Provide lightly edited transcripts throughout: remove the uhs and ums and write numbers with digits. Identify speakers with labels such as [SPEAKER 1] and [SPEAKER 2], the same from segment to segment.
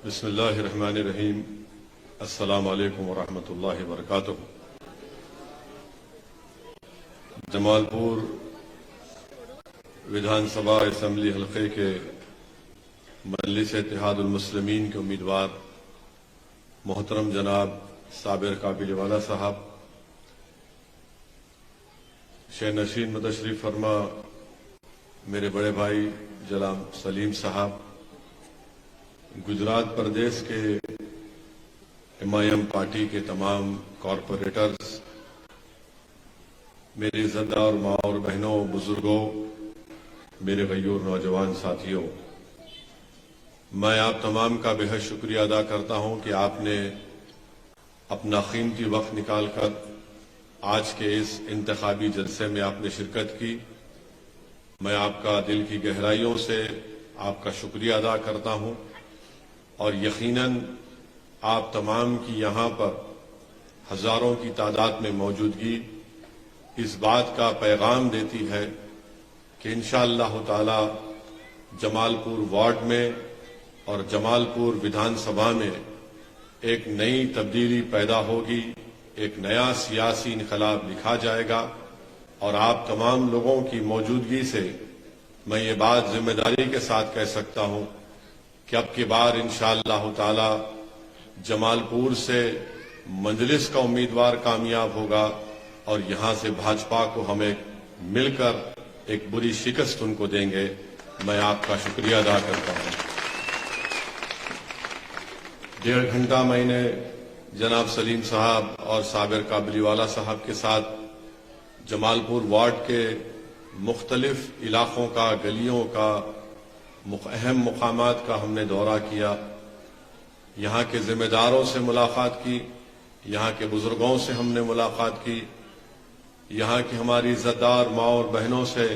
[SPEAKER 1] बिस्मिल्लाहिर्रहमानिर्रहीम। अस्सलामु अलैकुम वरहमतुल्लाहि वबरकातुहू। जमालपुर विधानसभा असम्बली हल्के के मजलिस इत्तेहादुल मुस्लिमीन के उम्मीदवार मोहतरम जनाब साबिर काबिलीवाला साहब, शेख नशीन मुतशरीफ फरमा मेरे बड़े भाई जनाब सलीम साहब, गुजरात प्रदेश के एमआईएम पार्टी के तमाम कॉरपोरेटर्स, मेरी इज्जतदार माँ और बहनों, बुजुर्गों, मेरे गयूर नौजवान साथियों, मैं आप तमाम का बेहद शुक्रिया अदा करता हूं कि आपने अपना कीमती वक्त निकालकर आज के इस इंतखाबी जलसे में आपने शिरकत की। मैं आपका दिल की गहराइयों से आपका शुक्रिया अदा करता हूं और यकीनन आप तमाम की यहां पर हजारों की तादाद में मौजूदगी इस बात का पैगाम देती है कि इंशाअल्लाह ताला जमालपुर वार्ड में और जमालपुर विधानसभा में एक नई तब्दीली पैदा होगी, एक नया सियासी इनकलाब लिखा जाएगा और आप तमाम लोगों की मौजूदगी से मैं ये बात जिम्मेदारी के साथ कह सकता हूं कि अब की बार इंशाअल्लाह ताला जमालपुर से मजलिस का उम्मीदवार कामयाब होगा और यहां से भाजपा को हम एक मिलकर एक बुरी शिकस्त उनको देंगे। मैं आपका शुक्रिया अदा करता हूं। 1.5 घंटा मैंने जनाब सलीम साहब और साबिर काबिलीवाला साहब के साथ जमालपुर वार्ड के मुख्तलिफ इलाकों का, गलियों का, अहम मुकामात का हमने दौरा किया। यहाँ के जिम्मेदारों से मुलाकात की, यहाँ के बुजुर्गों से हमने मुलाकात की, यहाँ की हमारी इज्जतदार माँ और बहनों से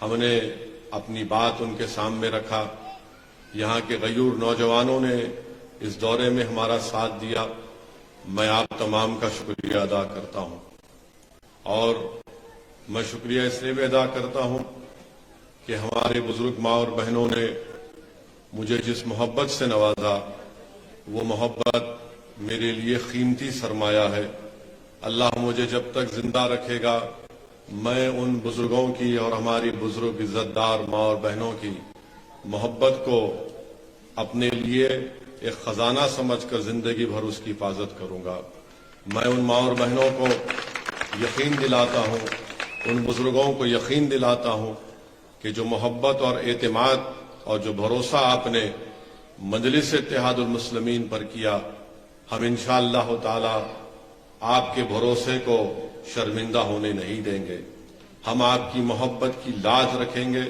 [SPEAKER 1] हमने अपनी बात उनके सामने रखा। यहाँ के गयूर नौजवानों ने इस दौरे में हमारा साथ दिया। मैं आप तमाम का शुक्रिया अदा करता हूँ और मैं शुक्रिया इसलिए भी अदा करता हूँ कि हमारे बुजुर्ग माँ और बहनों ने मुझे जिस मोहब्बत से नवाजा, वो मोहब्बत मेरे लिए कीमती सरमाया है। अल्लाह मुझे जब तक जिंदा रखेगा, मैं उन बुजुर्गों की और हमारी बुजुर्ग इज्जतदार माँ और बहनों की मोहब्बत को अपने लिए एक खजाना समझकर जिंदगी भर उसकी हिफाजत करूंगा। मैं उन माँ और बहनों को यकीन दिलाता हूँ, उन बुजुर्गों को यकीन दिलाता हूँ कि जो मोहब्बत और एतमाद और जो भरोसा आपने मजलिस इत्तेहादुल मुस्लिमीन पर किया, हम इंशाअल्लाह ताला आपके भरोसे को शर्मिंदा होने नहीं देंगे। हम आपकी मोहब्बत की लाज रखेंगे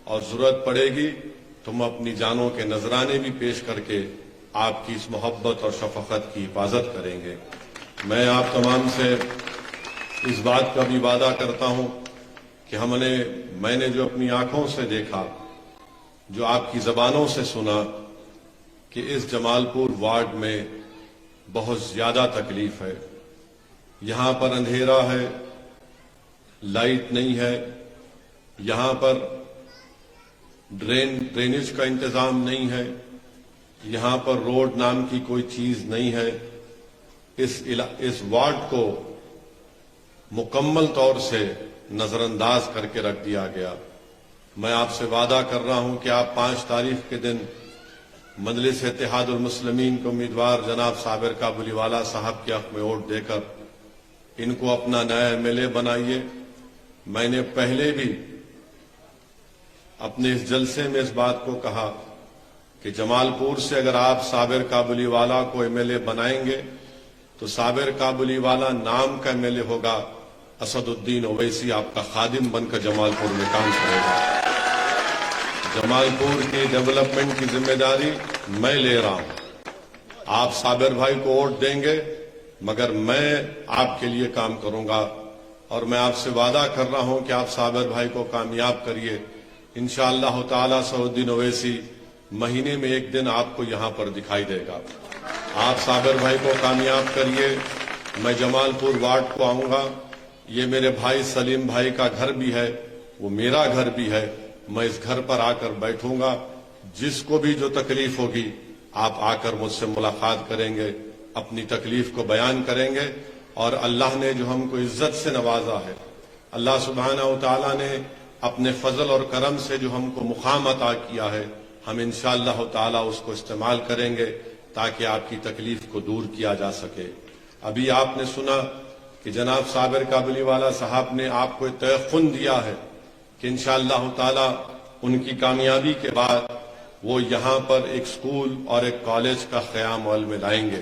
[SPEAKER 1] और जरूरत पड़ेगी तो हम अपनी जानों के नजराने भी पेश करके आपकी इस मोहब्बत और शफकत की हिफाजत करेंगे। मैं आप तमाम से इस बात का भी वादा करता हूं कि मैंने जो अपनी आंखों से देखा, जो आपकी जबानों से सुना कि इस जमालपुर वार्ड में बहुत ज्यादा तकलीफ है। यहां पर अंधेरा है, लाइट नहीं है, यहां पर ड्रेनेज का इंतजाम नहीं है, यहां पर रोड नाम की कोई चीज नहीं है। इस वार्ड को मुकम्मल तौर से नजरअंदाज करके रख दिया गया। मैं आपसे वादा कर रहा हूं कि आप 5 तारीख के दिन मजलिस इत्तेहादुल मुस्लिमीन के उम्मीदवार जनाब साबिर काबिलीवाला साहब के हक में वोट देकर इनको अपना नया एमएलए बनाइए। मैंने पहले भी अपने इस जलसे में इस बात को कहा कि जमालपुर से अगर आप साबिर काबिलीवाला को एमएलए बनाएंगे तो साबिर काबिलीवाला नाम का एमएलए होगा, असदुद्दीन ओवैसी आपका खादिम बनकर जमालपुर में काम करेगा। जमालपुर की डेवलपमेंट की जिम्मेदारी मैं ले रहा हूं। आप साबिर भाई को वोट देंगे मगर मैं आपके लिए काम करूंगा और मैं आपसे वादा कर रहा हूं कि आप साबिर भाई को कामयाब करिए। इंशाअल्लाह ताला असदुद्दीन ओवैसी महीने में एक दिन आपको यहां पर दिखाई देगा। आप साबिर भाई को कामयाब करिए। मैं जमालपुर वार्ड को आऊंगा। ये मेरे भाई सलीम भाई का घर भी है, वो मेरा घर भी है। मैं इस घर पर आकर बैठूंगा, जिसको भी जो तकलीफ होगी आप आकर मुझसे मुलाकात करेंगे, अपनी तकलीफ को बयान करेंगे। और अल्लाह ने जो हमको इज्जत से नवाजा है, अल्लाह सुब्हानहू व तआला ने अपने फजल और करम से जो हमको मुकाम अता किया है, हम इंशाअल्लाह ताला उसको इस्तेमाल करेंगे ताकि आपकी तकलीफ को दूर किया जा सके। अभी आपने सुना कि जनाब साबिर काबुलीवाला साहब ने आपको तयख्खुन दिया है कि इंशाअल्लाह ताला उनकी कामयाबी के बाद वो यहाँ पर एक स्कूल और एक कॉलेज का क़याम अमल में लाएंगे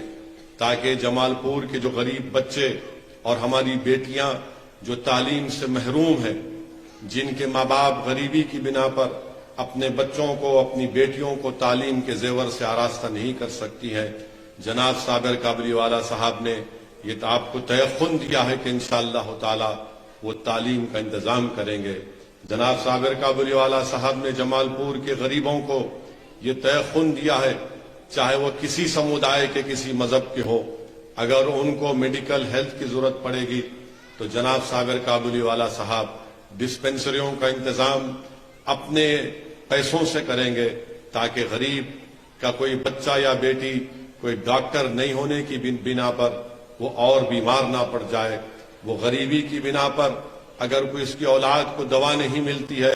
[SPEAKER 1] ताकि जमालपुर के जो गरीब बच्चे और हमारी बेटियां जो तालीम से महरूम हैं, जिनके माँ बाप गरीबी की बिना पर अपने बच्चों को, अपनी बेटियों को तालीम के जेवर से आरास्ता नहीं कर सकती हैं, जनाब साबिर काबुलीवाला साहब ने ये तो आपको तयख्खुन दिया है कि इंशाअल्लाह ताला वो तालीम का इंतजाम करेंगे। जनाब साबिर काबुलीवाला साहब ने जमालपुर के गरीबों को ये तयख्खुन दिया है, चाहे वो किसी समुदाय के, किसी मजहब के हो, अगर उनको मेडिकल हेल्थ की जरूरत पड़ेगी तो जनाब साबिर काबुलीवाला साहब डिस्पेंसरियों का इंतजाम अपने पैसों से करेंगे ताकि गरीब का कोई बच्चा या बेटी कोई डॉक्टर नहीं होने की बिना पर वो और बीमार ना पड़ जाए, वो गरीबी की बिना पर अगर कोई इसकी औलाद को दवा नहीं मिलती है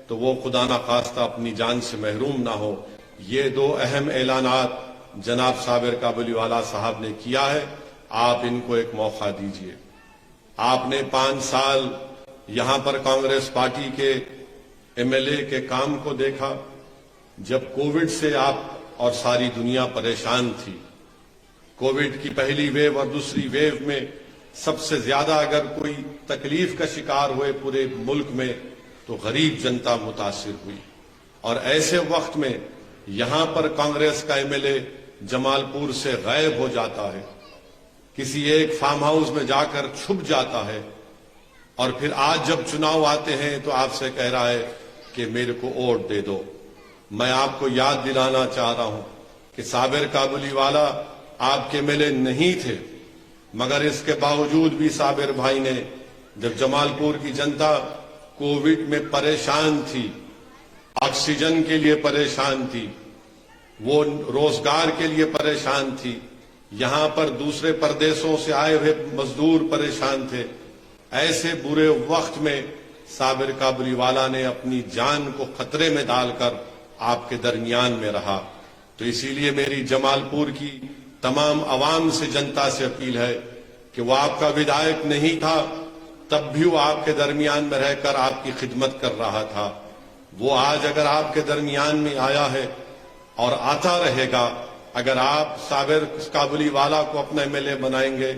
[SPEAKER 1] तो वो खुदा ना खास्ता अपनी जान से महरूम ना हो। ये दो अहम ऐलानात जनाब साबिर काबुलीवाला साहब ने किया है, आप इनको एक मौका दीजिए। आपने 5 साल यहां पर कांग्रेस पार्टी के एमएलए के काम को देखा, जब कोविड से आप और सारी दुनिया परेशान थी। कोविड की पहली वेव और दूसरी वेव में सबसे ज्यादा अगर कोई तकलीफ का शिकार हुए पूरे मुल्क में तो गरीब जनता मुतासिर हुई, और ऐसे वक्त में यहां पर कांग्रेस का एमएलए जमालपुर से गायब हो जाता है, किसी एक फार्म हाउस में जाकर छुप जाता है, और फिर आज जब चुनाव आते हैं तो आपसे कह रहा है कि मेरे को वोट दे दो। मैं आपको याद दिलाना चाह रहा हूं कि साबिर काबुलीवाला आपके एमएलए नहीं थे, मगर इसके बावजूद भी साबिर भाई ने, जब जमालपुर की जनता कोविड में परेशान थी, ऑक्सीजन के लिए परेशान थी, वो रोजगार के लिए परेशान थी, यहां पर दूसरे प्रदेशों से आए हुए मजदूर परेशान थे, ऐसे बुरे वक्त में साबिर काबुलीवाला ने अपनी जान को खतरे में डालकर आपके दरमियान में रहा। तो इसीलिए मेरी जमालपुर की तमाम अवाम से, जनता से अपील है कि वो आपका विधायक नहीं था तब भी वो आपके दरमियान में रहकर आपकी खिदमत कर रहा था। वो आज अगर आपके दरमियान में आया है और आता रहेगा, अगर आप साबिर काबुलीवाला को अपना एमएलए बनाएंगे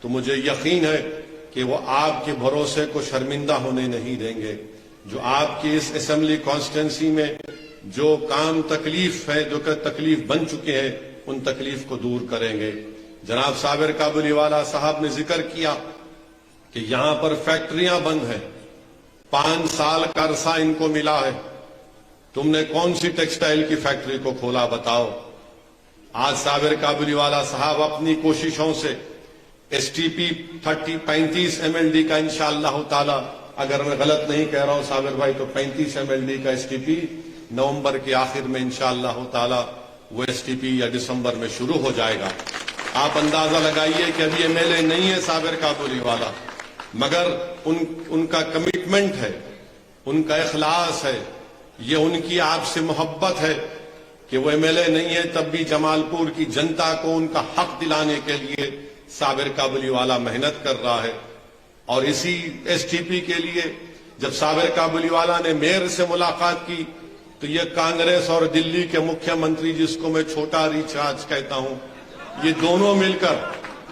[SPEAKER 1] तो मुझे यकीन है कि वो आपके भरोसे को शर्मिंदा होने नहीं देंगे। जो आपकी इस असेंबली कॉन्स्टिट्यूंसी में जो काम तकलीफ है, जो तकलीफ बन चुके हैं, उन तकलीफ को दूर करेंगे। जनाब साबिर काबुलीवाला साहब ने जिक्र किया कि यहां पर फैक्ट्रियां बंद हैं, 5 साल का अरसा इनको मिला है, तुमने कौन सी टेक्सटाइल की फैक्ट्री को खोला बताओ। आज साबिर काबुलीवाला साहब अपनी कोशिशों से एसटीपी 35 MLD का इंशाअल्लाह ताला, अगर मैं गलत नहीं कह रहा हूं साबिर भाई, तो 35 MLD का एसटीपी नवंबर के आखिर में इंशाअल्लाह ताला वो एसटीपी या दिसंबर में शुरू हो जाएगा। आप अंदाजा लगाइए कि अभी एमएलए नहीं है साबिर काबुलीवाला, मगर उनका कमिटमेंट है, उनका इखलास है, ये उनकी आपसे मोहब्बत है कि वो एमएलए नहीं है तब भी जमालपुर की जनता को उनका हक दिलाने के लिए साबिर काबुलीवाला मेहनत कर रहा है। और इसी एसटीपी के लिए जब साबिर काबुलीवाला ने मेयर से मुलाकात की तो ये कांग्रेस और दिल्ली के मुख्यमंत्री, जिसको मैं छोटा रिचार्ज कहता हूं, ये दोनों मिलकर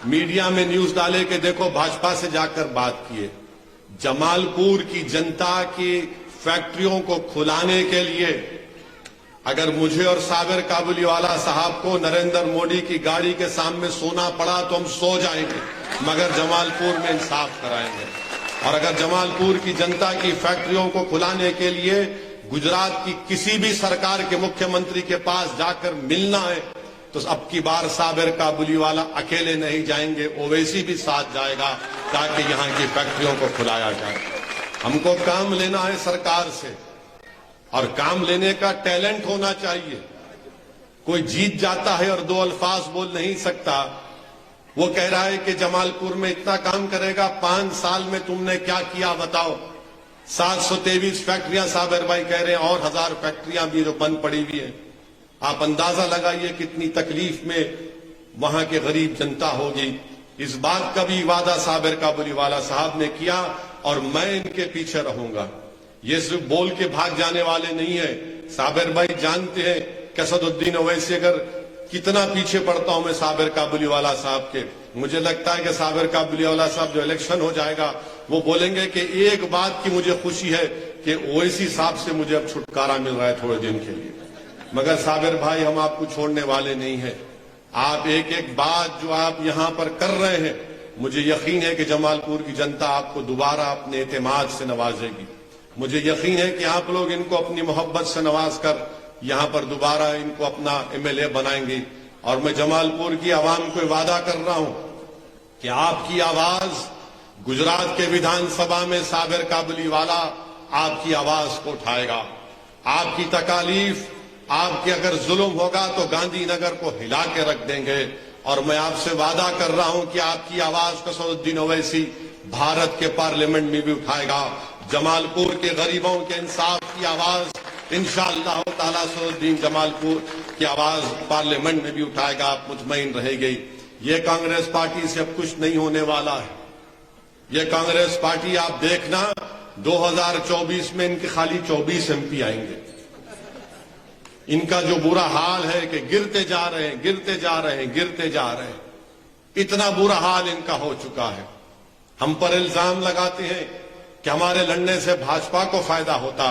[SPEAKER 1] मीडिया में न्यूज डाले कि देखो भाजपा से जाकर बात किए। जमालपुर की जनता की फैक्ट्रियों को खुलाने के लिए अगर मुझे और साबिर काबुलीवाला साहब को नरेंद्र मोदी की गाड़ी के सामने सोना पड़ा तो हम सो जाएंगे, मगर जमालपुर में इंसाफ कराएंगे। और अगर जमालपुर की जनता की फैक्ट्रियों को खुलाने के लिए गुजरात की किसी भी सरकार के मुख्यमंत्री के पास जाकर मिलना है तो अब की बार साबिर काबुलीवाला अकेले नहीं जाएंगे, ओवैसी भी साथ जाएगा ताकि यहां की फैक्ट्रियों को खुलाया जाए। हमको काम लेना है सरकार से, और काम लेने का टैलेंट होना चाहिए। कोई जीत जाता है और 2 अल्फाज बोल नहीं सकता। वो कह रहा है कि जमालपुर में इतना काम करेगा, 5 साल में तुमने क्या किया बताओ। 723 फैक्ट्रियां साबिर भाई कह रहे हैं, और 1000 फैक्ट्रियां भी जो बंद पड़ी हुई है। आप अंदाजा लगाइए कितनी तकलीफ में वहां के गरीब जनता होगी। इस बात का भी वादा साबिर काबुलीवाला साहब ने किया और मैं इनके पीछे रहूंगा। ये सिर्फ बोल के भाग जाने वाले नहीं है। साबिर भाई जानते हैं कि असदुद्दीन ओवैसी अगर कितना पीछे पड़ता हूं मैं साबिर काबुलीवाला साहब के। मुझे लगता है कि साबिर काबुलीवाला साहब जो इलेक्शन हो जाएगा वो बोलेंगे कि एक बात की मुझे खुशी है कि ओवैसी साहब से मुझे अब छुटकारा मिल रहा है थोड़े दिन के लिए। मगर साबिर भाई हम आपको छोड़ने वाले नहीं हैं। आप एक एक बात जो आप यहां पर कर रहे हैं, मुझे यकीन है कि जमालपुर की जनता आपको दोबारा अपने एतमाद से नवाजेगी। मुझे यकीन है कि आप लोग इनको अपनी मोहब्बत से नवाज कर यहां पर दोबारा इनको अपना MLA बनाएंगे। और मैं जमालपुर की आवाम को वादा कर रहा हूं कि आपकी आवाज गुजरात के विधानसभा में साबिर काबुलीवाला आपकी आवाज को उठाएगा। आपकी तकालीफ, आपके अगर जुल्म होगा तो गांधीनगर को हिला के रख देंगे। और मैं आपसे वादा कर रहा हूं कि आपकी आवाज को असदुद्दीन ओवैसी भारत के पार्लियामेंट में भी उठाएगा। जमालपुर के गरीबों के इंसाफ की आवाज इंशाअल्लाह ताला असदुद्दीन जमालपुर की आवाज पार्लियामेंट में भी उठाएगा। आप मुतमईन रहेंगे। ये कांग्रेस पार्टी से अब कुछ नहीं होने वाला है। ये कांग्रेस पार्टी आप देखना 2024 में इनके खाली 24 MP आएंगे। इनका जो बुरा हाल है कि गिरते जा रहे हैं, गिरते जा रहे हैं, गिरते जा रहे हैं। इतना बुरा हाल इनका हो चुका है। हम पर इल्जाम लगाते हैं कि हमारे लड़ने से भाजपा को फायदा होता।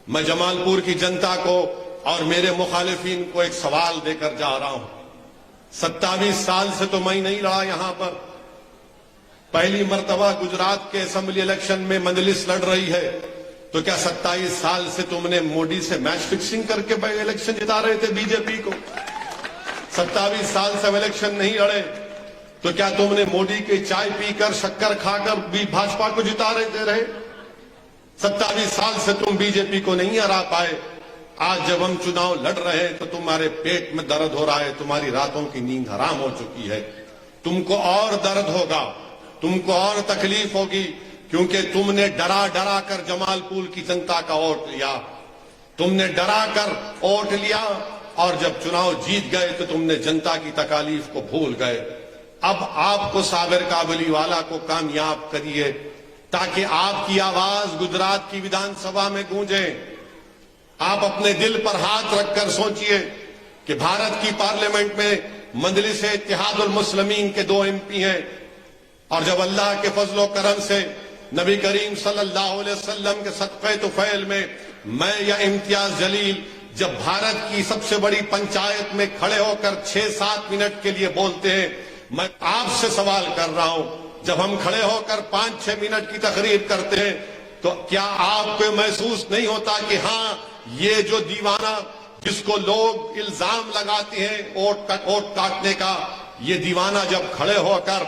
[SPEAKER 1] मैं जमालपुर की जनता को और मेरे मुखालिफिन को एक सवाल देकर जा रहा हूं। 27 साल से तो मैं नहीं लड़ा यहां पर। पहली मर्तबा गुजरात के असेंबली इलेक्शन में मजलिस लड़ रही है, तो क्या 27 साल से तुमने मोदी से मैच फिक्सिंग करके इलेक्शन जिता रहे थे बीजेपी को? 27 साल से इलेक्शन नहीं लड़े तो क्या तुमने मोदी की चाय पीकर शक्कर खाकर भी भाजपा को जिता रहे? 27 साल से तुम बीजेपी को नहीं हरा पाए। आज जब हम चुनाव लड़ रहे हैं तो तुम्हारे पेट में दर्द हो रहा है, तुम्हारी रातों की नींद हराम हो चुकी है। तुमको और दर्द होगा, तुमको और तकलीफ होगी, क्योंकि तुमने डरा डरा कर जमालपुर की जनता का वोट लिया। तुमने डरा कर वोट लिया और जब चुनाव जीत गए तो तुमने जनता की तकालीफ को भूल गए। अब आपको साबिर काबुलीवाला को कामयाब करिए ताकि आपकी आवाज गुजरात की विधानसभा में गूंजे। आप अपने दिल पर हाथ रखकर सोचिए कि भारत की पार्लियामेंट में मजलिस इत्तेहादुल मुस्लिमीन के 2 MP हैं और जब अल्लाह के फजलो करम से नबी करीम सल्लल्लाहु अलैहि वसल्लम के सदक़े तुफ़ैल में मैं या इम्तियाज जलील जब भारत की सबसे बड़ी पंचायत में खड़े होकर 6-7 मिनट के लिए बोलते हैं, मैं आपसे सवाल कर रहा हूं, जब हम खड़े होकर 5-6 मिनट की तकरीर करते हैं तो क्या आपको महसूस नहीं होता कि हाँ, ये जो दीवाना जिसको लोग इल्जाम लगाते हैं वोट काटने का, ये दीवाना जब खड़े होकर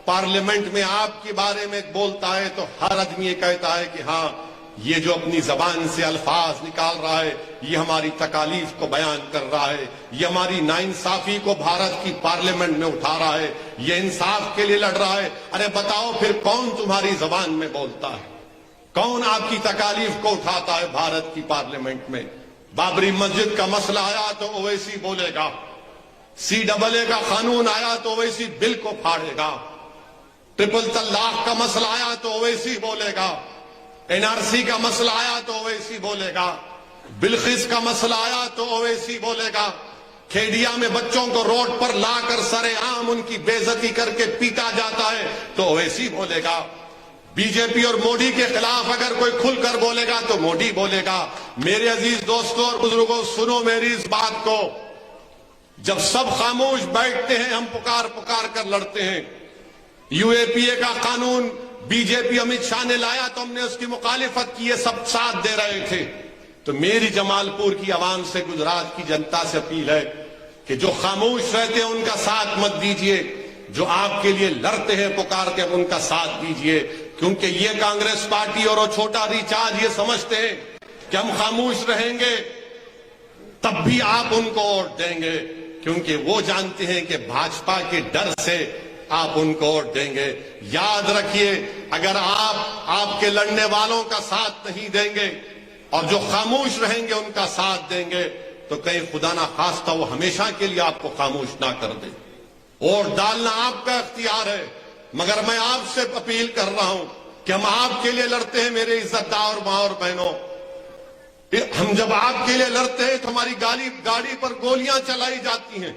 [SPEAKER 1] पार्लियामेंट में आपके बारे में बोलता है तो हर आदमी ये कहता है कि हाँ, ये जो अपनी जबान से अल्फाज निकाल रहा है ये हमारी तकालीफ को बयान कर रहा है, ये हमारी नाइंसाफी को भारत की पार्लियामेंट में उठा रहा है, ये इंसाफ के लिए लड़ रहा है। अरे बताओ फिर कौन तुम्हारी जबान में बोलता है? कौन आपकी तकालीफ को उठाता है भारत की पार्लियामेंट में? बाबरी मस्जिद का मसला आया तो ओवैसी बोलेगा, CAA का कानून आया तो ओवैसी बिल को फाड़ेगा, ट्रिपल तलाक का मसला आया तो ओवैसी बोलेगा, NRC का मसला आया तो ओवैसी बोलेगा, बिल्किस का मसला आया तो ओवैसी बोलेगा, खेडिया में बच्चों को रोड पर लाकर सरेआम उनकी बेइज्जती करके पीटा जाता है तो ओवैसी बोलेगा। बीजेपी और मोदी के खिलाफ अगर कोई खुलकर बोलेगा तो मोदी बोलेगा। मेरे अजीज दोस्तों और बुजुर्गों, सुनो मेरी इस बात को। जब सब खामोश बैठते हैं, हम पुकार पुकार कर लड़ते हैं। UAPA का कानून बीजेपी अमित शाह ने लाया तो हमने उसकी मुखालिफत की, ये सब साथ दे रहे थे। तो मेरी जमालपुर की आवाम से, गुजरात की जनता से अपील है कि जो खामोश रहते हैं उनका साथ मत दीजिए, जो आपके लिए लड़ते हैं पुकारते हैं उनका साथ दीजिए। क्योंकि ये कांग्रेस पार्टी और वो छोटा रिचार्ज ये समझते हैं कि हम खामोश रहेंगे तब भी आप उनको वोट देंगे, क्योंकि वो जानते हैं कि भाजपा के डर से आप उनको वोट देंगे। याद रखिए, अगर आप आपके लड़ने वालों का साथ नहीं देंगे और जो खामोश रहेंगे उनका साथ देंगे, तो कहीं खुदा ना खास्ता वो हमेशा के लिए आपको खामोश ना कर दे। वोट डालना आपका इख्तियार है, मगर मैं आपसे अपील कर रहा हूं कि हम आपके लिए लड़ते हैं मेरे इज्जतदार मां और बहनों। हम जब आपके लिए लड़ते हैं तो हमारी गाड़ी पर गोलियां चलाई जाती हैं।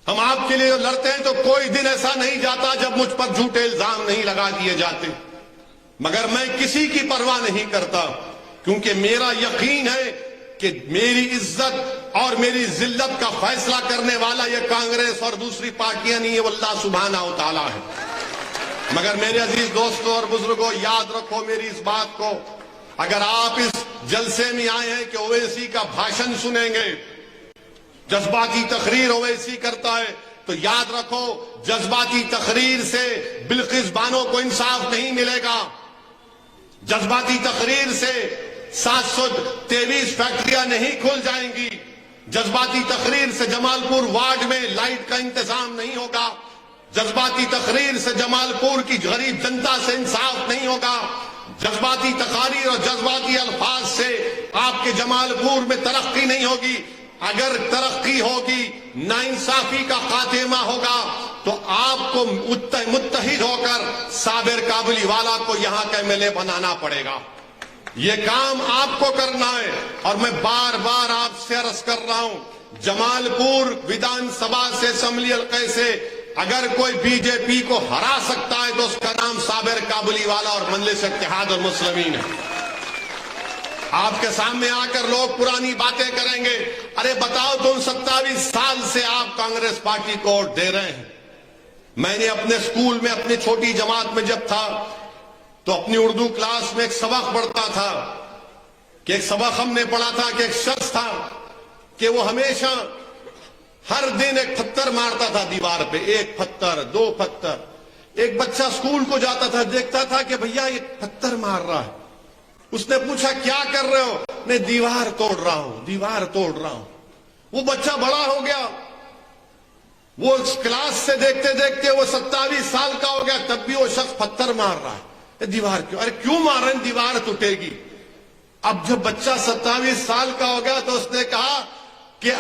[SPEAKER 1] हम आपके लिए लड़ते हैं तो कोई दिन ऐसा नहीं जाता जब मुझ पर झूठे इल्जाम नहीं लगा दिए जाते। मगर मैं किसी की परवाह नहीं करता, क्योंकि मेरा यकीन है कि मेरी इज्जत और मेरी जिल्लत का फैसला करने वाला यह कांग्रेस और दूसरी पार्टियां नहीं है, वो अल्लाह सुब्हानहू व तआला है। मगर मेरे अजीज दोस्तों और बुजुर्गों, याद रखो मेरी इस बात को, अगर आप इस जलसे में आए हैं कि ओवैसी का भाषण सुनेंगे, जज्बाती तकरीर ओवैसी करता है, तो याद रखो जज्बाती तकरीर से बिल्किस बानो को इंसाफ नहीं मिलेगा। जज्बाती तकरीर से 723 फैक्ट्रियां नहीं खुल जाएंगी। जज्बाती तकरीर से जमालपुर वार्ड में लाइट का इंतजाम नहीं होगा। जज्बाती तकरीर से जमालपुर की गरीब जनता से इंसाफ नहीं होगा। जज्बाती तकारीर और जज्बाती अल्फाज से आपके जमालपुर में तरक्की नहीं होगी। अगर तरक्की होगी, नाइंसाफी का खात्मा होगा, तो आपको मुत्तहिद होकर साबिर काबुलीवाला को यहां का एमएलए बनाना पड़ेगा। ये काम आपको करना है। और मैं बार बार आपसे अर्ज कर रहा हूं, जमालपुर विधानसभा से असेंबली हल्के से अगर कोई बीजेपी को हरा सकता है तो उसका नाम साबिर काबुलीवाला और मजलिस इत्तेहाद और मुस्लिमीन है। आपके सामने आकर लोग पुरानी बातें करेंगे, अरे बताओ तुम 27 साल से आप कांग्रेस पार्टी को वोट दे रहे हैं। मैंने अपने स्कूल में अपनी छोटी जमात में जब था तो अपनी उर्दू क्लास में एक सबक पढ़ता था कि एक सबक हमने पढ़ा था कि एक शख्स था कि वो हमेशा हर दिन एक पत्थर मारता था दीवार पे, एक पत्थर, दो पत्थर। एक बच्चा स्कूल को जाता था, देखता था कि भैया ये पत्थर मार रहा है। उसने पूछा क्या कर रहे हो? मैं दीवार तोड़ रहा हूं, दीवार तोड़ रहा हूं। वो बच्चा बड़ा हो गया, वो क्लास से देखते देखते वो 27 साल का हो गया, तब भी वो शख्स पत्थर मार रहा है। दीवार क्यों? अरे क्यों मार रहे हैं? दीवार टूटेगी। अब जब बच्चा 27 साल का हो गया तो उसने कहा कि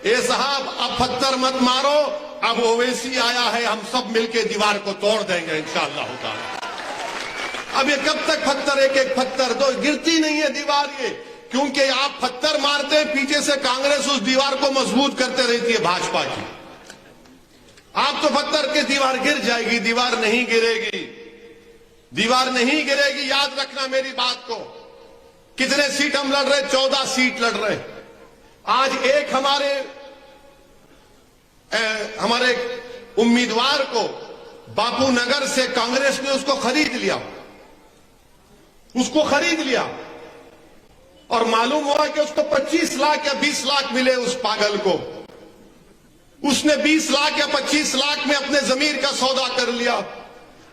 [SPEAKER 1] ए साहब अब पत्थर मत मारो, अब ओवैसी आया है, हम सब मिलके दीवार को तोड़ देंगे इंशाअल्लाह ताला। अब ये कब तक पत्थर, एक एक पत्थर तो गिरती नहीं है दीवार ये, क्योंकि आप पत्थर मारते हैं, पीछे से कांग्रेस उस दीवार को मजबूत करते रहती है भाजपा की। आप तो पत्थर के दीवार गिर जाएगी, दीवार नहीं गिरेगी, दीवार नहीं गिरेगी। याद रखना मेरी बात को। कितने सीट हम लड़ रहे? 14 सीट लड़ रहे। आज एक हमारे उम्मीदवार को बापू नगर से कांग्रेस ने उसको खरीद लिया, उसको खरीद लिया और मालूम हुआ कि उसको 25 लाख या 20 लाख मिले उस पागल को। उसने 20 लाख या 25 लाख में अपने जमीर का सौदा कर लिया।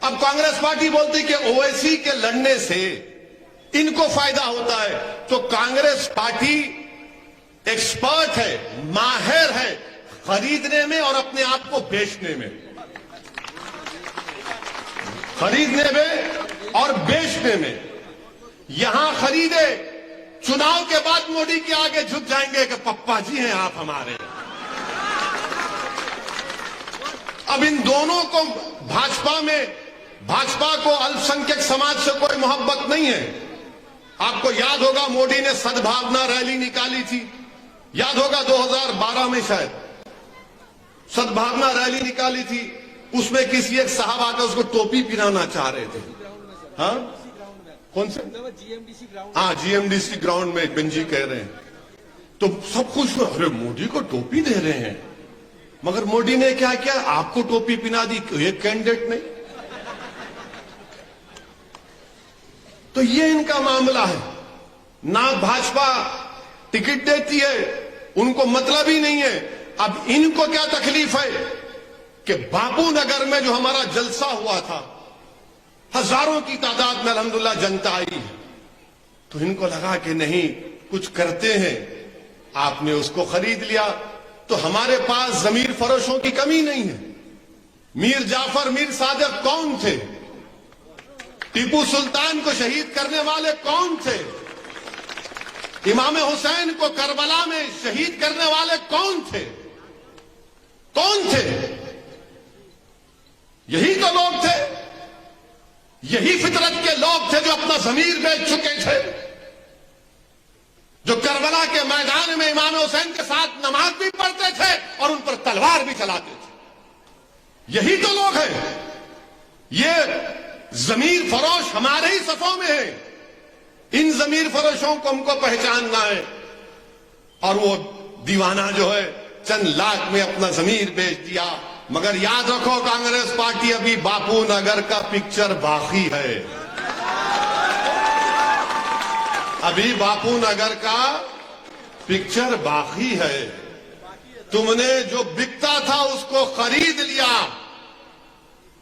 [SPEAKER 1] अब कांग्रेस पार्टी बोलती कि ओवैसी के लड़ने से इनको फायदा होता है, तो कांग्रेस पार्टी एक्सपर्ट है, माहिर है खरीदने में और अपने आप को बेचने में, खरीदने में और बेचने में। यहां खरीदे, चुनाव के बाद मोदी के आगे झुक जाएंगे कि पप्पा जी हैं आप हमारे। अब इन दोनों को भाजपा को अल्पसंख्यक समाज से कोई मोहब्बत नहीं है। आपको याद होगा मोदी ने सद्भावना रैली निकाली थी, याद होगा 2012 में शायद सद्भावना रैली निकाली थी। उसमें किसी एक साहब आकर उसको टोपी पहनाना चाह रहे थे। हाँ कौन से? GMDC ground. हाँ जीएमडीसी ग्राउंड में बेंजी कह रहे हैं, तो सब खुश हुए, अरे मोदी को टोपी दे रहे हैं। मगर मोदी ने क्या किया? आपको टोपी पहना दी, एक कैंडिडेट नहीं। तो ये इनका मामला है। ना भाजपा टिकट देती है, उनको मतलब ही नहीं है। अब इनको क्या तकलीफ है कि बापू नगर में जो हमारा जलसा हुआ था, हजारों की तादाद में अल्हम्दुलिल्लाह जनता आई है, तो इनको लगा कि नहीं कुछ करते हैं, आपने उसको खरीद लिया। तो हमारे पास जमीर फरोशों की कमी नहीं है। मीर जाफर मीर सादिक कौन थे? टीपू सुल्तान को शहीद करने वाले कौन थे? इमाम हुसैन को करबला में शहीद करने वाले कौन थे? कौन थे? यही तो लोग थे, यही फितरत के लोग थे जो अपना जमीर बेच चुके थे, जो करबला के मैदान में इमाम हुसैन के साथ नमाज भी पढ़ते थे और उन पर तलवार भी चलाते थे। यही तो लोग हैं। ये जमीर फरोश हमारे ही सफों में है। इन जमीर फरोशों को हमको पहचानना है। और वो दीवाना जो है चंद लाख में अपना जमीर बेच दिया। मगर याद रखो, कांग्रेस पार्टी अभी बापू नगर का पिक्चर बाकी है। अभी बापू नगर का पिक्चर बाकी है। तुमने जो बिकता था उसको खरीद लिया।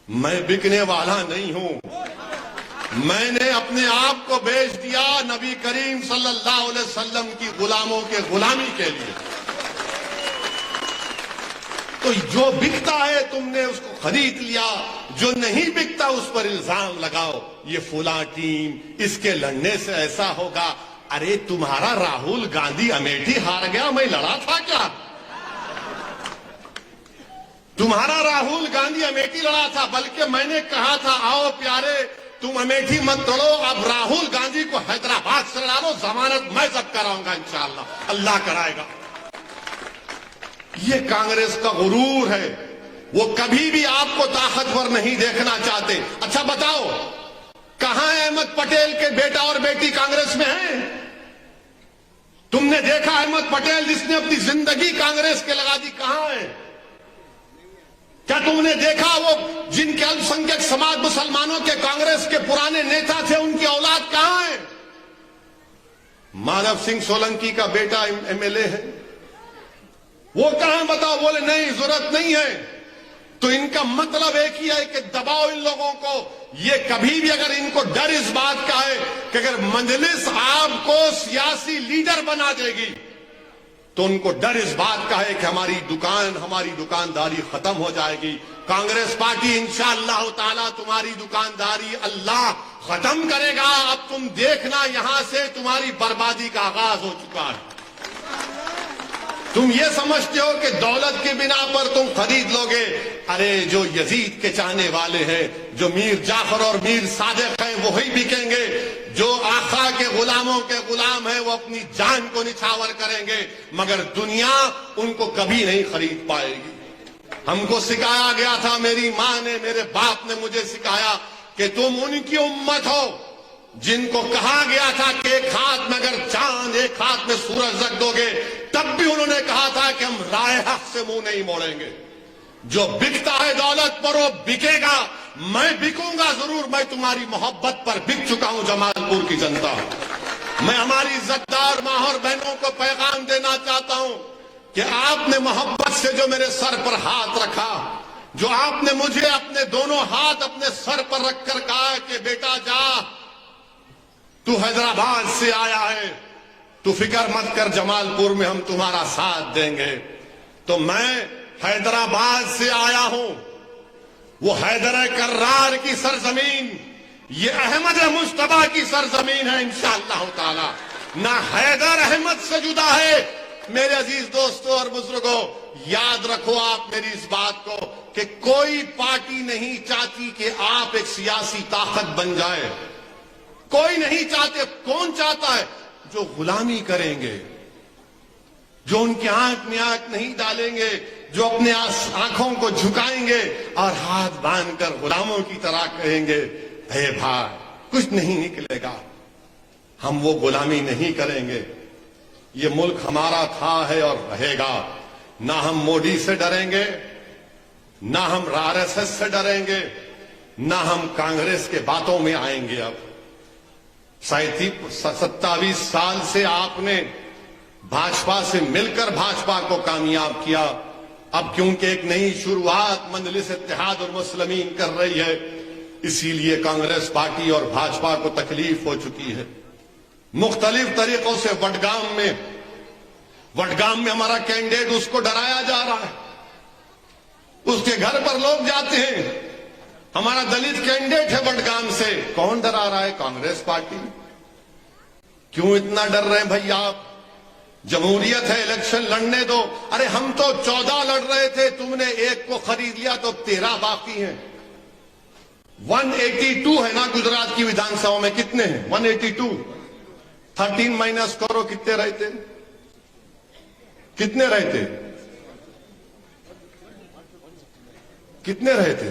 [SPEAKER 1] मैं बिकने वाला नहीं हूं। मैंने अपने आप को बेच दिया नबी करीम सल्लल्लाहु अलैहि वसल्लम की गुलामों के गुलामी के लिए। तो जो बिकता है तुमने उसको खरीद लिया, जो नहीं बिकता उस पर इल्जाम लगाओ, ये फुला टीम, इसके लड़ने से ऐसा होगा। अरे तुम्हारा राहुल गांधी अमेठी हार गया, मैं लड़ा था क्या? तुम्हारा राहुल गांधी अमेठी लड़ा था, बल्कि मैंने कहा था आओ प्यारे तुम अमेठी मत लड़ो, अब राहुल गांधी को हैदराबाद से लड़ा लो, जमानत मैं जब्त कराऊंगा इंशाअल्लाह, अल्लाह कराएगा। ये कांग्रेस का गुरूर है। वो कभी भी आपको ताकतवर नहीं देखना चाहते। अच्छा बताओ, कहां अहमद पटेल के बेटा और बेटी कांग्रेस में हैं? तुमने देखा अहमद पटेल जिसने अपनी जिंदगी कांग्रेस के लगा दी, कहां है? क्या तुमने देखा वो जिनके अल्पसंख्यक समाज मुसलमानों के कांग्रेस के पुराने नेता थे, उनकी औलाद कहां है? माधव सिंह सोलंकी का बेटा एमएलए है, वो कहां बताओ? बोले नहीं जरूरत नहीं है। तो इनका मतलब एक ही है कि दबाओ इन लोगों को। ये कभी भी अगर इनको डर इस बात का है कि अगर मजलिस आपको सियासी लीडर बना देगी, तो उनको डर इस बात का है कि हमारी दुकानदारी खत्म हो जाएगी। कांग्रेस पार्टी इंशाअल्लाह ताला तुम्हारी दुकानदारी अल्लाह खत्म करेगा। अब तुम देखना, यहां से तुम्हारी बर्बादी का आगाज हो चुका है। तुम ये समझते हो कि दौलत के बिना पर तुम खरीद लोगे। अरे जो यजीद के चाहने वाले हैं, जो मीर जाफर और मीर सादिक हैं, वही बिकेंगे। जो आका के गुलामों के गुलाम हैं, वो अपनी जान को निछावर करेंगे, मगर दुनिया उनको कभी नहीं खरीद पाएगी। हमको सिखाया गया था, मेरी मां ने, मेरे बाप ने मुझे सिखाया कि तुम उनकी उम्मत हो जिनको कहा गया था कि एक हाथ में अगर चांद एक हाथ में सूरज रख दोगे, तब भी उन्होंने कहा था कि हम राय हक से मुंह नहीं मोड़ेंगे। जो बिकता है दौलत पर वो बिकेगा। मैं बिकूंगा जरूर, मैं तुम्हारी मोहब्बत पर बिक चुका हूं जमालपुर की जनता। मैं हमारी इज्जतदार मां और बहनों को पैगाम देना चाहता हूं कि आपने मोहब्बत से जो मेरे सर पर हाथ रखा, जो आपने मुझे अपने दोनों हाथ अपने सर पर रखकर कहा कि बेटा जा, तू हैदराबाद से आया है, तू फिक्र मत कर, जमालपुर में हम तुम्हारा साथ देंगे। तो मैं हैदराबाद से आया हूं, वो हैदर कर्रार की सरजमीन, ये अहमद मुश्तबा की सरजमीन है इंशाअल्लाह ताला। ना हैदर अहमद से जुदा है। मेरे अजीज दोस्तों और बुजुर्गों, याद रखो आप मेरी इस बात को कि कोई पार्टी नहीं चाहती कि आप एक सियासी ताकत बन जाए। कोई नहीं चाहते। कौन चाहता है? जो गुलामी करेंगे, जो उनकी आंख में आंख नहीं डालेंगे, जो अपने आंखों को झुकाएंगे और हाथ बांधकर गुलामों की तरह कहेंगे हे भाई कुछ नहीं निकलेगा, हम वो गुलामी नहीं करेंगे। ये मुल्क हमारा था, है और रहेगा। ना हम मोदी से डरेंगे, ना हम आरएसएस से डरेंगे, ना हम कांग्रेस के बातों में आएंगे। अब 27 साल से आपने भाजपा से मिलकर भाजपा को कामयाब किया। अब क्योंकि एक नई शुरुआत मजलिस इत्तेहाद और मुस्लिमीन कर रही है, इसीलिए कांग्रेस पार्टी और भाजपा को तकलीफ हो चुकी है। मुख्तलिफ तरीकों से वडगाम में वडगाम में हमारा कैंडिडेट, उसको डराया जा रहा है, उसके घर पर लोग जाते हैं। हमारा दलित कैंडिडेट है वडगाम से, कौन डरा रहा है? कांग्रेस पार्टी। क्यों इतना डर रहे हैं भैया आप? जमहूरियत है, इलेक्शन लड़ने दो। अरे हम तो 14 लड़ रहे थे, तुमने एक को खरीद लिया तो 13 बाकी हैं। 182 है ना गुजरात की विधानसभा में, कितने हैं? 182। 13 माइनस करो, कितने रहते? कितने रहते? कितने रहते?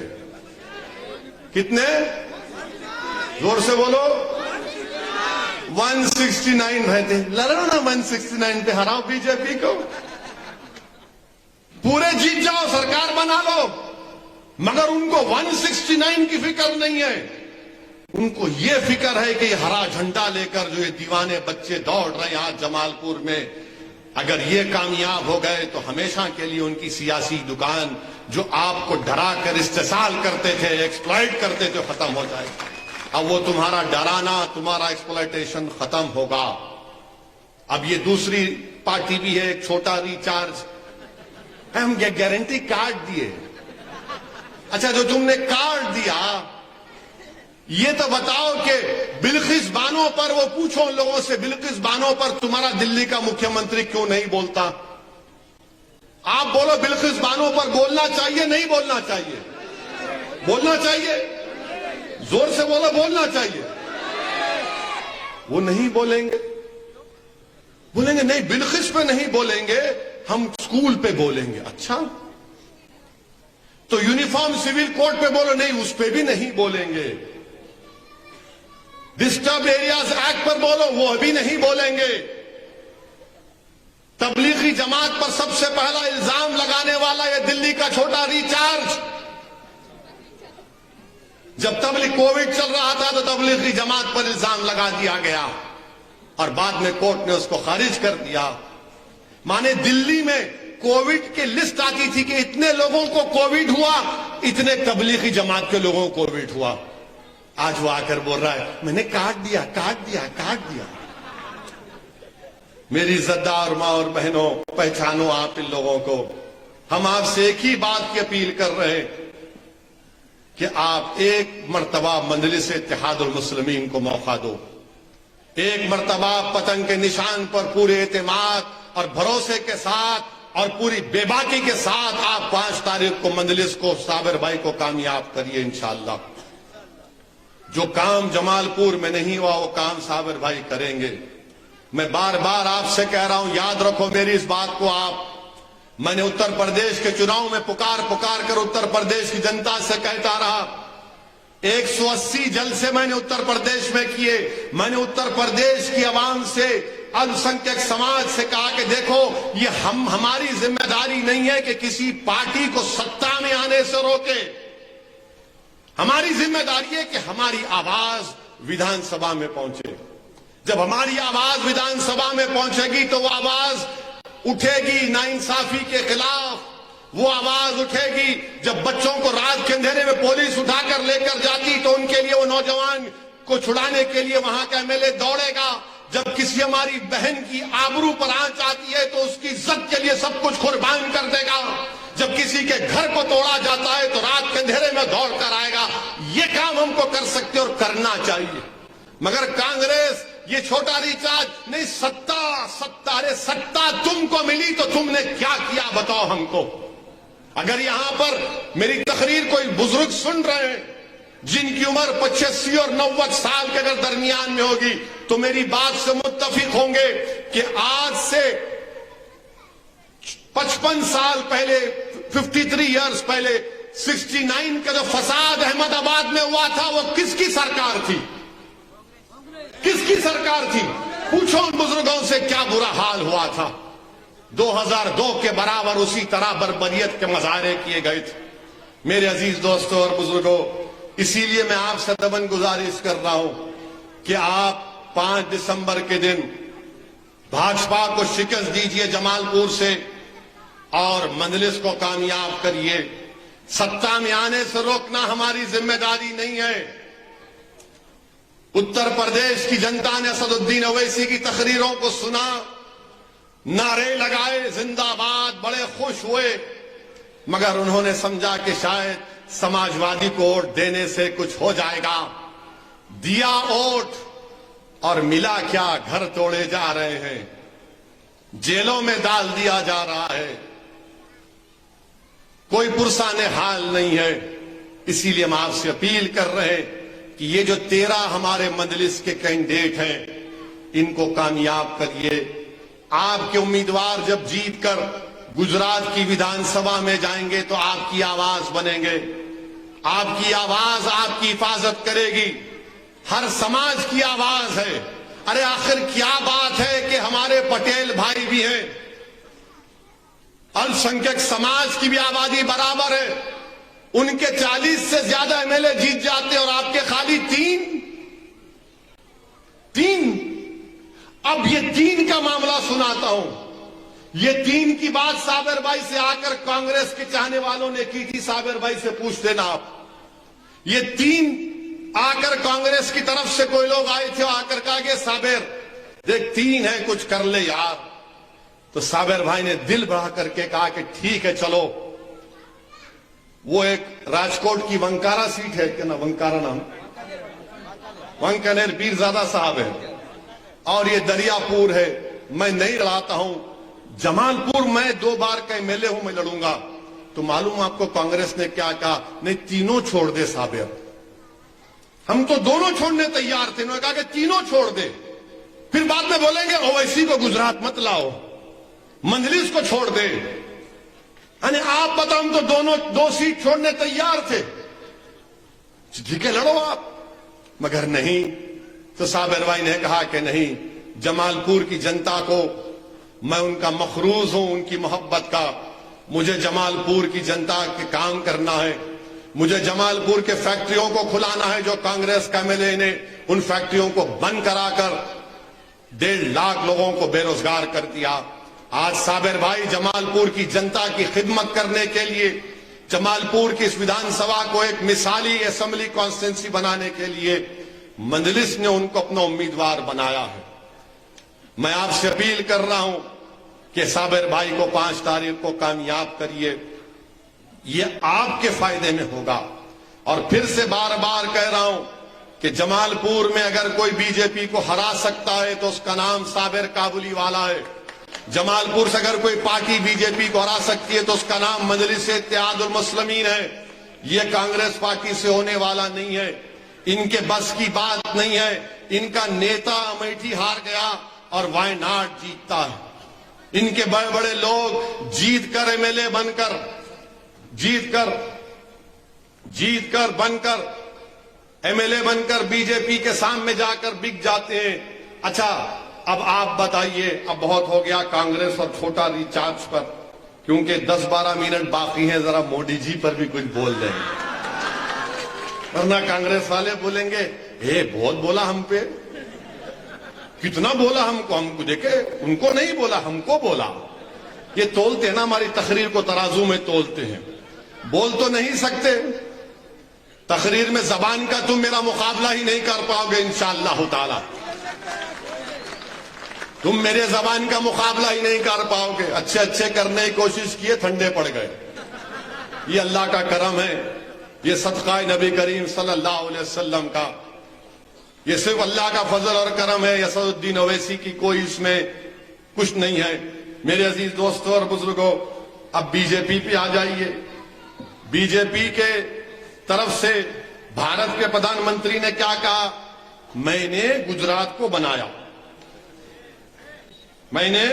[SPEAKER 1] कितने? जोर से बोलो। 169 रहते। लड़ो ना 169 पे, हराओ बीजेपी को, पूरे जीत जाओ, सरकार बना लो। मगर उनको 169 की फिक्र नहीं है, उनको ये फिक्र है कि हरा झंडा लेकर जो ये दीवाने बच्चे दौड़ रहे हैं आज जमालपुर में, अगर ये कामयाब हो गए तो हमेशा के लिए उनकी सियासी दुकान, जो आपको डरा कर इस्तेसाल करते थे, एक्सप्लॉइट करते थे, खत्म हो जाए। अब वो तुम्हारा डराना, तुम्हारा एक्सप्लॉइटेशन खत्म होगा। अब ये दूसरी पार्टी भी है, एक छोटा रिचार्ज, हम गारंटी कार्ड दिए। अच्छा, जो तुमने कार्ड दिया, ये तो बताओ कि बिल्किस बानो पर, वो पूछो उन लोगों से, बिल्किस बानो पर तुम्हारा दिल्ली का मुख्यमंत्री क्यों नहीं बोलता? आप बोलो, बिल्किस बानो पर बोलना चाहिए, नहीं बोलना चाहिए? बोलना चाहिए, जोर से बोलो, बोलना चाहिए। वो नहीं बोलेंगे, बोलेंगे नहीं, बिल्किस पे नहीं बोलेंगे, हम स्कूल पे बोलेंगे। अच्छा, तो यूनिफॉर्म सिविल कोड पे बोलो, नहीं उस पे भी नहीं बोलेंगे। डिस्टर्ब एरियाज एक्ट पर बोलो, वो अभी नहीं बोलेंगे। तबलीगी जमात पर सबसे पहला इल्जाम लगाने वाला ये दिल्ली का छोटा रिचार्ज। जब तबलीग कोविड चल रहा था तो तबलीगी जमात पर इल्जाम लगा दिया गया और बाद में कोर्ट ने उसको खारिज कर दिया। माने दिल्ली में कोविड की लिस्ट आती थी कि इतने लोगों को कोविड हुआ, इतने तबलीगी जमात के लोगों को कोविड हुआ। आज वो आकर बोल रहा है, मैंने काट दिया, काट दिया, काट दिया। मेरी इज्जतदार मां और बहनों, पहचानो आप इन लोगों को। हम आपसे एक ही बात की अपील कर रहे हैं कि आप एक मर्तबा मजलिस इत्तेहादुल मुस्लिमीन को मौका दो। एक मर्तबा पतंग के निशान पर पूरे एतमाद और भरोसे के साथ और पूरी बेबाकी के साथ आप 5 तारीख को मजलिस को, साबिर भाई को कामयाब करिए इंशाअल्लाह। जो काम जमालपुर में नहीं हुआ वो काम साबिर भाई करेंगे। मैं बार बार आपसे कह रहा हूं, याद रखो मेरी इस बात को आप। मैंने उत्तर प्रदेश के चुनाव में पुकार कर उत्तर प्रदेश की जनता से कहता रहा। 180 जलसे मैंने उत्तर प्रदेश में किए। मैंने उत्तर प्रदेश की आवाम से, अल्पसंख्यक समाज से कहा कि देखो, ये हमारी जिम्मेदारी नहीं है कि किसी पार्टी को सत्ता में आने से रोके। हमारी जिम्मेदारी है कि हमारी आवाज विधानसभा में पहुंचे। जब हमारी आवाज विधानसभा में पहुंचेगी तो वो आवाज उठेगी नाइंसाफी के खिलाफ। वो आवाज उठेगी जब बच्चों को रात के अंधेरे में पुलिस उठाकर लेकर जाती तो उनके लिए, वो नौजवान को छुड़ाने के लिए वहां का एमएलए दौड़ेगा। जब किसी हमारी बहन की आबरू पर आंच आती है तो उसकी इज्जत के लिए सब कुछ कुर्बान कर देगा। जब किसी के घर को तोड़ा जाता है तो रात के अंधेरे में दौड़ कर आएगा। ये काम हमको कर सकते और करना चाहिए। मगर कांग्रेस ये छोटा रिचार्ज नहीं, सत्ता, अरे सत्ता तुमको मिली तो तुमने क्या किया बताओ हमको। अगर यहां पर मेरी तकरीर कोई बुजुर्ग सुन रहे हैं जिनकी उम्र 85 और 90 साल के अगर दरमियान में होगी तो मेरी बात से मुत्तफिक होंगे कि आज से 55 साल पहले, 53 इयर्स पहले, 69 का जो फसाद अहमदाबाद में हुआ था वो किसकी सरकार थी? किसकी सरकार थी? पूछो उन बुजुर्गों से क्या बुरा हाल हुआ था। 2002 के बराबर उसी तरह बर्बरियत के मजारे किए गए थे। मेरे अजीज दोस्तों और बुजुर्गों, इसीलिए मैं आपसे दमन गुजारिश कर रहा हूं कि आप 5 दिसंबर के दिन भाजपा को शिकस्त दीजिए जमालपुर से और मजलिस को कामयाब करिए। सत्ता में आने से रोकना हमारी जिम्मेदारी नहीं है। उत्तर प्रदेश की जनता ने असदुद्दीन ओवैसी की तकरीरों को सुना, नारे लगाए जिंदाबाद, बड़े खुश हुए, मगर उन्होंने समझा कि शायद समाजवादी को वोट देने से कुछ हो जाएगा। दिया वोट और मिला क्या, घर तोड़े जा रहे हैं, जेलों में डाल दिया जा रहा है, कोई पुरसाने हाल नहीं है। इसीलिए हम आपसे अपील कर रहे हैं कि ये जो 13 हमारे मजलिस के कैंडिडेट हैं, इनको कामयाब करिए। आपके उम्मीदवार जब जीत कर गुजरात की विधानसभा में जाएंगे तो आपकी आवाज बनेंगे, आपकी आवाज आपकी हिफाजत करेगी। हर समाज की आवाज है। अरे आखिर क्या बात है कि हमारे पटेल भाई भी हैं, अल्पसंख्यक समाज की भी आबादी बराबर है, उनके 40 से ज्यादा एमएलए जीत जाते हैं और आपके खाली 3। अब ये 3 का मामला सुनाता हूं। ये 3 की बात साबिर भाई से आकर कांग्रेस के चाहने वालों ने की थी। साबिर भाई से पूछ लेना आप। ये 3 आकर कांग्रेस की तरफ से कोई लोग आए थे और आकर कहा कि साबिर देख 3 है, कुछ कर ले यार। तो साबिर भाई ने दिल बढ़ा करके कहा कि ठीक है चलो। वो एक राजकोट की वंकारा सीट है कि ना, वंकारा नाम, वंकनेर पीरजादा साहब है, और ये दरियापुर है। मैं नहीं लड़ाता हूं। जमालपुर मैं 2 बार का एमएलए हूं, मैं लड़ूंगा। तो मालूम आपको कांग्रेस ने क्या कहा? नहीं, तीनों छोड़ दे साबिर। हम तो दोनों छोड़ने तैयार थे, उन्होंने कहा कि तीनों छोड़ दे। फिर बाद में बोलेंगे ओवैसी को गुजरात मत लाओ, मंजलिस को छोड़ दे। यानी आप बताओ, हम तो दोनों 2 सीट छोड़ने तैयार थे। ठीक है लड़ो आप, मगर नहीं। तो साबिर भाई ने कहा कि नहीं, जमालपुर की जनता को मैं उनका मखरूज हूं, उनकी मोहब्बत का। मुझे जमालपुर की जनता के काम करना है। मुझे जमालपुर के फैक्ट्रियों को खुलाना है जो कांग्रेस का एमएलए ने उन फैक्ट्रियों को बंद कराकर 1.5 लाख लोगों को बेरोजगार कर दिया। आज साबिर भाई जमालपुर की जनता की खिदमत करने के लिए, जमालपुर की इस विधानसभा को एक मिसाली असेंबली कॉन्स्टिट्यूंसी बनाने के लिए मजलिस ने उनको अपना उम्मीदवार बनाया है। मैं आपसे अपील कर रहा हूं कि साबिर भाई को 5 तारीख को कामयाब करिए। ये आपके फायदे में होगा। और फिर से बार बार कह रहा हूं कि जमालपुर में अगर कोई बीजेपी को हरा सकता है तो उसका नाम साबिर काबुलीवाला है। जमालपुर से अगर कोई पार्टी बीजेपी को हरा सकती है तो उसका नाम मजलिस इत्तेहादुल मुस्लिमीन है। यह कांग्रेस पार्टी से होने वाला नहीं है। इनके बस की बात नहीं है। इनका नेता अमेठी हार गया और वायनाड जीतता है। इनके बड़े बड़े लोग जीत कर एमएलए बनकर, जीत कर बनकर एमएलए बनकर बीजेपी के सामने जाकर बिक जाते हैं। अच्छा, अब आप बताइए, अब बहुत हो गया कांग्रेस और छोटा रिचार्ज पर, क्योंकि 10-12 मिनट बाकी हैं। जरा मोदी जी पर भी कुछ बोल दें, वरना कांग्रेस वाले बोलेंगे हे बहुत बोला हम पे, कितना बोला हमको देखे, उनको नहीं बोला हमको बोला। ये तोलते हैं ना, हमारी तकरीर को तराजू में तोलते हैं। बोल तो नहीं सकते, तकरीर में जबान का तुम मेरा मुकाबला ही नहीं कर पाओगे इंशाअल्लाह ताला। तुम मेरे जबान का मुकाबला ही नहीं कर पाओगे। अच्छे अच्छे करने की कोशिश किए, ठंडे पड़ गए। ये अल्लाह का करम है, ये सदका नबी करीम सल्लल्लाहु अलैहि वसल्लम का, ये सिर्फ अल्लाह का फजल और करम है। यसदुद्दीन ओवैसी की कोई इसमें कुछ नहीं है। मेरे अजीज दोस्तों और बुजुर्गों, अब बीजेपी पे आ जाइए। बीजेपी के तरफ से भारत के प्रधानमंत्री ने क्या कहा? मैंने गुजरात को बनाया, मैंने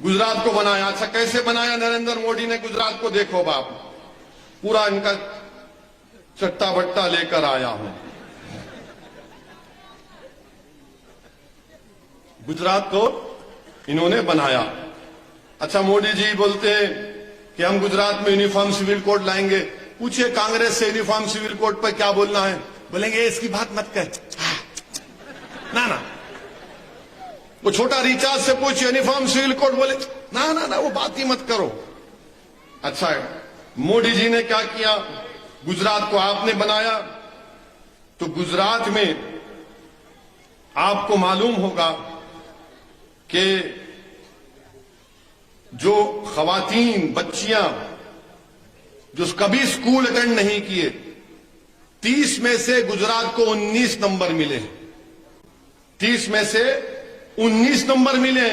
[SPEAKER 1] गुजरात को बनाया। अच्छा, कैसे बनाया नरेंद्र मोदी ने गुजरात को? देखो बाप, पूरा इनका चट्टा बट्टा लेकर आया हूं। गुजरात को इन्होंने बनाया। अच्छा, मोदी जी बोलते हैं कि हम गुजरात में यूनिफॉर्म सिविल कोड लाएंगे। पूछिए कांग्रेस से यूनिफॉर्म सिविल कोड पर क्या बोलना है? बोलेंगे इसकी बात मत कर, ना। वो छोटा रिचार्ज से पूछिए यूनिफॉर्म सिविल कोड, बोले ना वो बात ही मत करो। अच्छा, मोदी जी ने क्या किया? गुजरात को आपने बनाया। तो गुजरात में आपको मालूम होगा कि जो खवातीन बच्चियां जो कभी स्कूल अटेंड नहीं किए, 30 में से गुजरात को 19 नंबर मिले। 30 में से 19 नंबर मिले।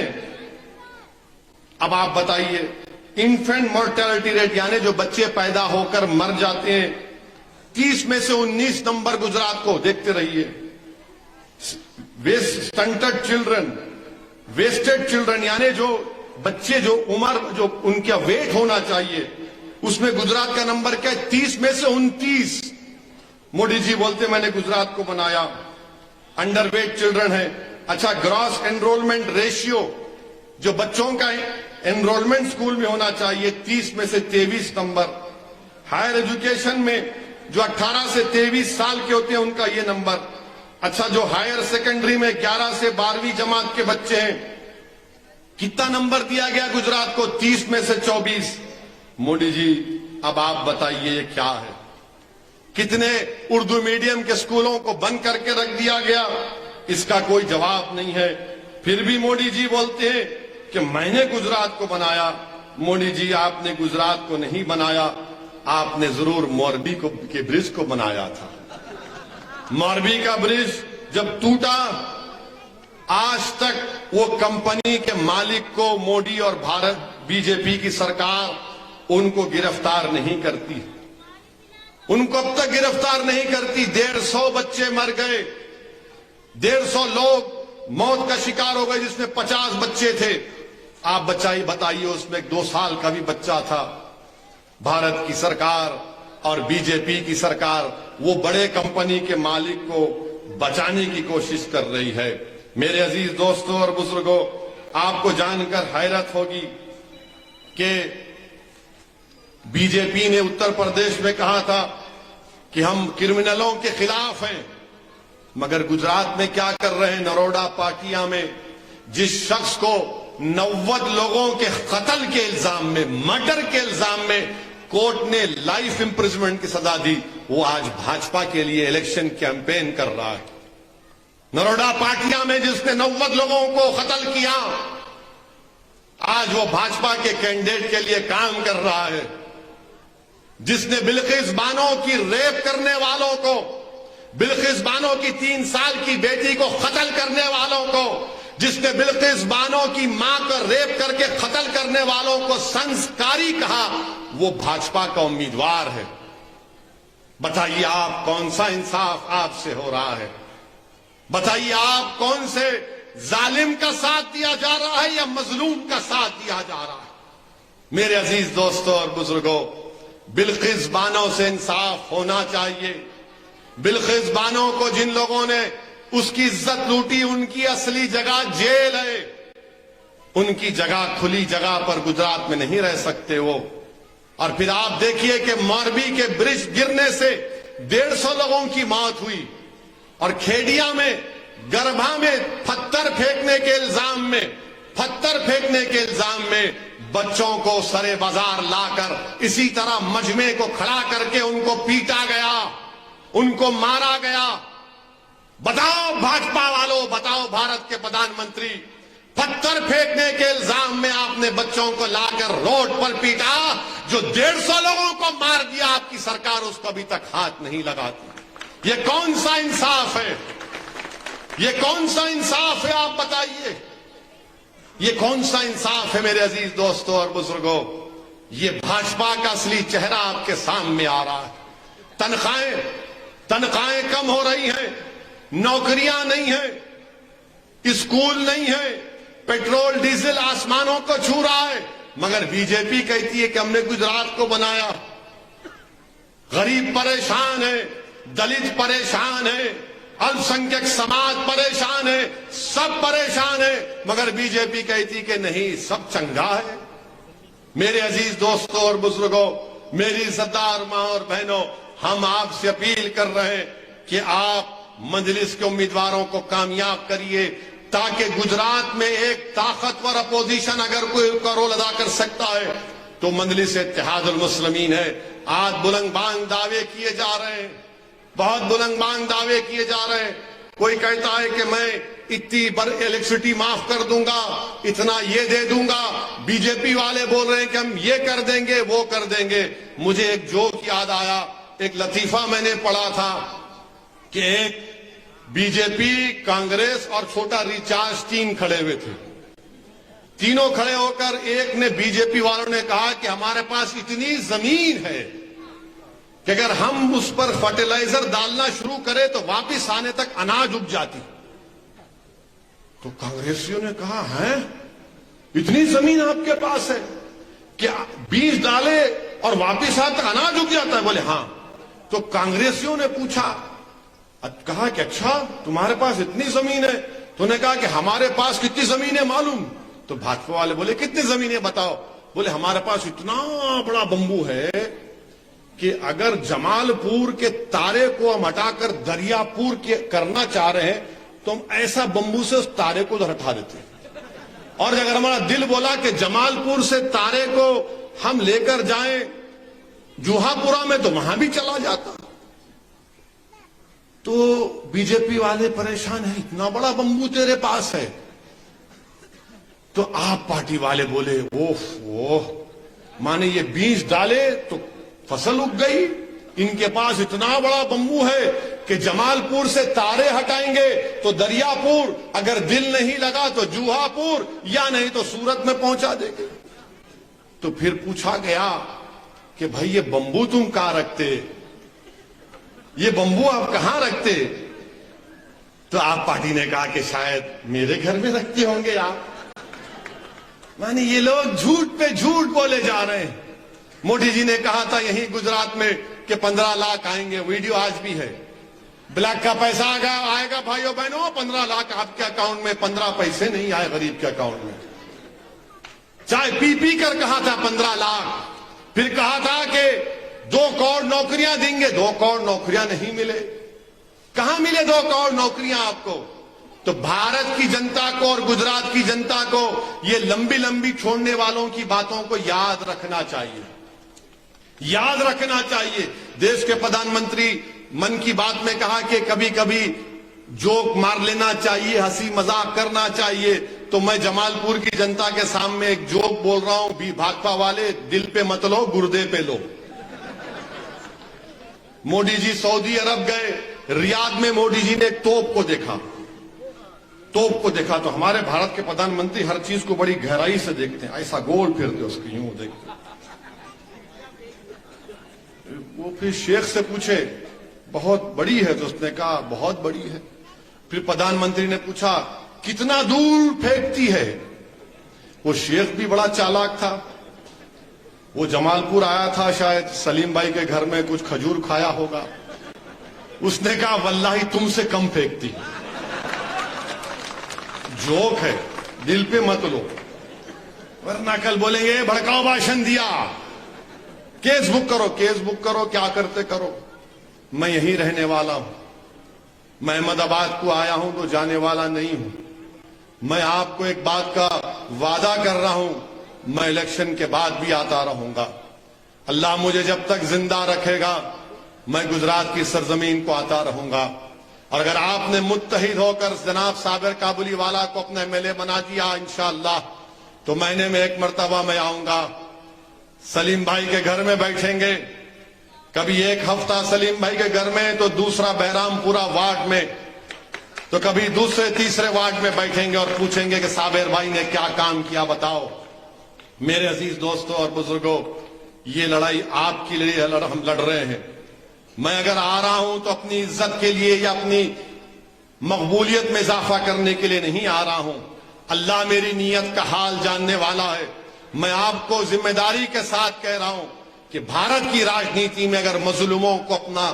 [SPEAKER 1] अब आप बताइए, इन्फेंट मोर्टेलिटी रेट यानी जो बच्चे पैदा होकर मर जाते हैं, 30 में से 19 नंबर गुजरात को। देखते रहिए। स्टंटेड चिल्ड्रन, वेस्टेड चिल्ड्रन यानी जो बच्चे जो उम्र जो उनका वेट होना चाहिए, उसमें गुजरात का नंबर क्या है? 30 में से 29। मोदी जी बोलते मैंने गुजरात को बनाया। अंडरवेट चिल्ड्रन है। अच्छा, ग्रॉस एनरोलमेंट रेशियो, जो बच्चों का एनरोलमेंट स्कूल में होना चाहिए, 30 में से 23 नंबर। हायर एजुकेशन में जो 18 से 23 साल के होते हैं उनका ये नंबर। अच्छा, जो हायर सेकेंडरी में 11 से 12वीं जमात के बच्चे हैं, कितना नंबर दिया गया गुजरात को? 30 में से 24। मोदी जी अब आप बताइए ये क्या है? कितने उर्दू मीडियम के स्कूलों को बंद करके रख दिया गया? इसका कोई जवाब नहीं है। फिर भी मोदी जी बोलते हैं कि मैंने गुजरात को बनाया। मोदी जी, आपने गुजरात को नहीं बनाया, आपने जरूर मोरबी के ब्रिज को बनाया था। मोरबी का ब्रिज जब टूटा, आज तक वो कंपनी के मालिक को मोदी और भारत बीजेपी की सरकार उनको गिरफ्तार नहीं करती। उनको अब तक गिरफ्तार नहीं करती। 150 बच्चे मर गए, 150 लोग मौत का शिकार हो गए, जिसमें 50 बच्चे थे। आप बताइए, उसमें 2 साल का भी बच्चा था। भारत की सरकार और बीजेपी की सरकार वो बड़े कंपनी के मालिक को बचाने की कोशिश कर रही है। मेरे अजीज दोस्तों और बुजुर्गों, आपको जानकर हैरत होगी कि बीजेपी ने उत्तर प्रदेश में कहा था कि हम क्रिमिनलों के खिलाफ हैं, मगर गुजरात में क्या कर रहे हैं? नरोडा पाटिया में जिस शख्स को 90 लोगों के कत्ल के इल्जाम में, मर्डर के इल्जाम में कोर्ट ने लाइफ इंप्रिजमेंट की सजा दी, वो आज भाजपा के लिए इलेक्शन कैंपेन कर रहा है। नरोडा पाटिया में जिसने 90 लोगों को कत्ल किया, आज वो भाजपा के कैंडिडेट के लिए काम कर रहा है। जिसने बिल्किस बानो की रेप करने वालों को, बिल्किस बानो की 3 साल की बेटी को कत्ल करने वालों को, जिसने बिल्किस बानो की मां को रेप करके कत्ल करने वालों को संस्कारी कहा, वो भाजपा का उम्मीदवार है। बताइए आप कौन सा इंसाफ आपसे हो रहा है? बताइए आप कौन से जालिम का साथ दिया जा रहा है या मजलूम का साथ दिया जा रहा है? मेरे अजीज दोस्तों और बुजुर्गों, बिल्किस बानो से इंसाफ होना चाहिए। बिल्किस बानो को जिन लोगों ने उसकी इज्जत लूटी, उनकी असली जगह जेल है। उनकी जगह खुली जगह पर गुजरात में नहीं रह सकते वो। और फिर आप देखिए कि मोरबी के ब्रिज गिरने से 150 लोगों की मौत हुई, और खेडिया में गरभा में पत्थर फेंकने के इल्जाम में बच्चों को सरे बाजार लाकर इसी तरह मजमे को खड़ा करके उनको पीटा गया, उनको मारा गया। बताओ भाजपा वालों, बताओ भारत के प्रधानमंत्री, पत्थर फेंकने के इल्जाम में आपने बच्चों को लाकर रोड पर पीटा, जो 150 लोगों को मार दिया, आपकी सरकार उसको अभी तक हाथ नहीं लगाती। ये कौन सा इंसाफ है? ये कौन सा इंसाफ है? आप बताइए, ये कौन सा इंसाफ है? मेरे अजीज दोस्तों और बुजुर्गों, ये भाजपा का असली चेहरा आपके सामने आ रहा है। तनख्वाहें कम हो रही हैं, नौकरियां नहीं है, स्कूल नहीं है, पेट्रोल डीजल आसमानों को छू रहा है, मगर बीजेपी कहती है कि हमने गुजरात को बनाया। गरीब परेशान है, दलित परेशान है, अल्पसंख्यक समाज परेशान है, सब परेशान है, मगर बीजेपी कहती कि नहीं, सब चंगा है। मेरे अजीज दोस्तों और बुजुर्गों, मेरी इज्जतदार मां और बहनों, हम आपसे अपील कर रहे हैं कि आप मजलिस के उम्मीदवारों को कामयाब करिए, ताकि गुजरात में एक ताकतवर अपोजिशन अगर कोई का रोल अदा कर सकता है तो मजलिस इत्तेहादुल मुस्लिमीन है। आज बुलंदबांग दावे किए जा रहे हैं, बहुत बुलंदबांग दावे किए जा रहे हैं। कोई कहता है कि मैं इतनी इलेक्ट्रिसिटी माफ कर दूंगा, इतना ये दे दूंगा। बीजेपी वाले बोल रहे हैं कि हम ये कर देंगे, वो कर देंगे। मुझे एक जोक याद आया, एक लतीफा मैंने पढ़ा था कि एक बीजेपी, कांग्रेस और छोटा रिचार्ज तीन खड़े हुए थे। तीनों खड़े होकर एक ने, बीजेपी वालों ने कहा कि हमारे पास इतनी जमीन है कि अगर हम उस पर फर्टिलाइजर डालना शुरू करें तो वापिस आने तक अनाज उग जाती। तो कांग्रेसियों ने कहा, है इतनी जमीन आपके पास है कि बीज डाले और वापिस आते तक अनाज उग जाता है? बोले हां। तो कांग्रेसियों ने पूछा, कहा कि अच्छा तुम्हारे पास इतनी जमीन है? तो उन्होंने कहा कि हमारे पास कितनी जमीन है मालूम? तो भाजपा वाले बोले कितनी जमीन है बताओ? बोले हमारे पास इतना बड़ा बंबू है कि अगर जमालपुर के तारे को हम हटाकर दरियापुर के करना चाह रहे हैं तो हम ऐसा बंबू से उस तारे को उधर हटा देते हैं। और अगर हमारा दिल बोला कि जमालपुर से तारे को हम लेकर जाएं जुहापुरा में तो वहां भी चला जाता। तो बीजेपी वाले परेशान है, इतना बड़ा बंबू तेरे पास है। तो आप पार्टी वाले बोले, ओह माने ये बीज डाले तो फसल उग गई। इनके पास इतना बड़ा बंबू है कि जमालपुर से तारे हटाएंगे तो दरियापुर, अगर दिल नहीं लगा तो जूहापुर, या नहीं तो सूरत में पहुंचा देंगे। तो फिर पूछा गया कि भाई ये बंबू तुम कहां रखते, ये बंबू आप कहां रखते? तो आप पार्टी ने कहा कि शायद मेरे घर में रखते होंगे आप। माने ये लोग झूठ पे झूठ बोले जा रहे हैं। मोदी जी ने कहा था यहीं गुजरात में कि 15 लाख आएंगे, वीडियो आज भी है। ब्लैक का पैसा आएगा भाइयों बहनों, 15 लाख आपके अकाउंट में। 15 पैसे नहीं आए गरीब के अकाउंट में। चाय पी पी कर कहा था 15 लाख। फिर कहा था कि 2 करोड़ नौकरियां देंगे, 2 करोड़ नौकरियां नहीं मिले। कहां मिले 2 करोड़ नौकरियां आपको? तो भारत की जनता को और गुजरात की जनता को ये लंबी लंबी छोड़ने वालों की बातों को याद रखना चाहिए, याद रखना चाहिए। देश के प्रधानमंत्री मन की बात में कहा कि कभी कभी जोक मार लेना चाहिए, हंसी मजाक करना चाहिए। तो मैं जमालपुर की जनता के सामने एक जोक बोल रहा हूं, भी भाजपा वाले दिल पे मत लो, गुर्दे पे लो। मोदी जी सऊदी अरब गए, रियाद में मोदी जी ने एक तोप को देखा। तोप को देखा तो हमारे भारत के प्रधानमंत्री हर चीज को बड़ी गहराई से देखते हैं, ऐसा गोल फिरते उसको यूं देखते। वो फिर शेख से पूछे बहुत बड़ी है? तो उसने कहा बहुत बड़ी है। फिर प्रधानमंत्री ने पूछा कितना दूर फेंकती है? वो शेख भी बड़ा चालाक था। वो जमालपुर आया था, शायद सलीम भाई के घर में कुछ खजूर खाया होगा। उसने कहा वल्लाही तुमसे कम फेंकती। जोक है, दिल पे मत लो, वरना कल बोलेंगे भड़काऊ भाषण दिया, केस बुक करो, केस बुक करो, क्या करते करो। मैं यहीं रहने वाला हूं, मैं अहमदाबाद को आया हूं तो जाने वाला नहीं हूं। मैं आपको एक बात का वादा कर रहा हूं, मैं इलेक्शन के बाद भी आता रहूंगा। अल्लाह मुझे जब तक जिंदा रखेगा मैं गुजरात की सरजमीन को आता रहूंगा। और अगर आपने मुत्तहिद होकर जनाब साबिर काबुलीवाला को अपना एमएलए बना दिया इंशाअल्लाह, तो महीने में एक मरतबा मैं आऊंगा, सलीम भाई के घर में बैठेंगे। कभी एक हफ्ता सलीम भाई के घर में, तो दूसरा बहरामपुरा वार्ड में, तो कभी दूसरे तीसरे वार्ड में बैठेंगे और पूछेंगे कि साबिर भाई ने क्या काम किया बताओ। मेरे अजीज दोस्तों और बुजुर्गों, ये लड़ाई आपकी लिए हम लड़ रहे हैं। मैं अगर आ रहा हूं तो अपनी इज्जत के लिए या अपनी मकबूलियत में इजाफा करने के लिए नहीं आ रहा हूं। अल्लाह मेरी नीयत का हाल जानने वाला है। मैं आपको जिम्मेदारी के साथ कह रहा हूं कि भारत की राजनीति में अगर मजलूमों को अपना